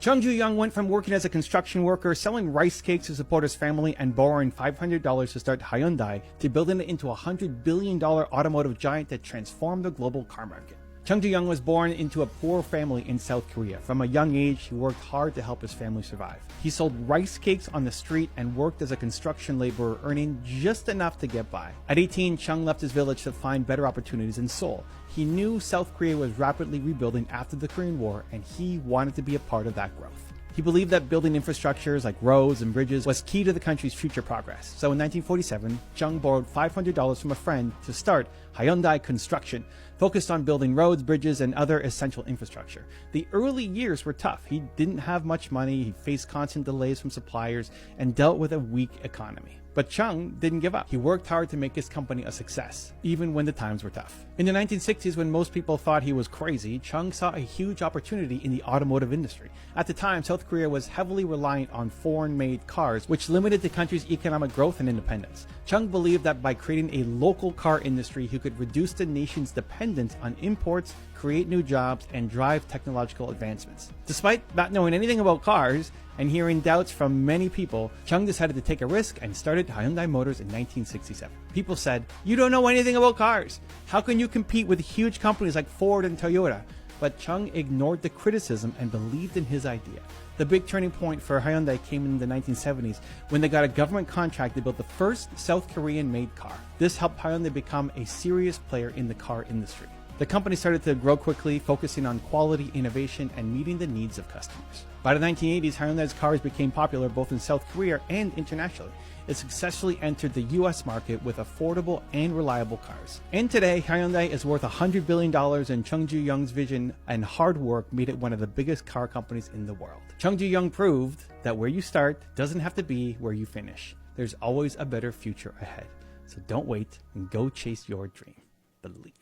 Chung Ju-yung went from working as a construction worker, selling rice cakes to support his family, and borrowing $500 to start Hyundai, to building it into a $100 billion automotive giant that transformed the global car market. Chung Ju-yung was born into a poor family in South Korea. From a young age, he worked hard to help his family survive. He sold rice cakes on the street and worked as a construction laborer, earning just enough to get by. At 18, Chung left his village to find better opportunities in Seoul. He knew South Korea was rapidly rebuilding after the Korean War, and he wanted to be a part of that growth. He believed that building infrastructures like roads and bridges was key to the country's future progress. So in 1947, Chung borrowed $500 from a friend to start Hyundai Construction, focused on building roads, bridges, and other essential infrastructure. The early years were tough. He didn't have much money, he faced constant delays from suppliers, and dealt with a weak economy. But Chung didn't give up. He worked hard to make his company a success, even when the times were tough. In the 1960s, when most people thought he was crazy, Chung saw a huge opportunity in the automotive industry. At the time, South Korea was heavily reliant on foreign-made cars, which limited the country's economic growth and independence. Chung believed that by creating a local car industry, he could reduce the nation's dependence on imports, create new jobs, and drive technological advancements. Despite not knowing anything about cars, and hearing doubts from many people, Chung decided to take a risk and started Hyundai Motors in 1967. People said, "You don't know anything about cars. How can you compete with huge companies like Ford and Toyota?" But Chung ignored the criticism and believed in his idea. The big turning point for Hyundai came in the 1970s when they got a government contract to build the first South Korean-made car. This helped Hyundai become a serious player in the car industry. The company started to grow quickly, focusing on quality, innovation, and meeting the needs of customers. By the 1980s, Hyundai's cars became popular both in South Korea and internationally. It successfully entered the US market with affordable and reliable cars. And today, Hyundai is worth $100 billion, and Chung Ju-young's vision and hard work made it one of the biggest car companies in the world. Chung Ju-yung proved that where you start doesn't have to be where you finish. There's always a better future ahead. So don't wait and go chase your dream. Believe.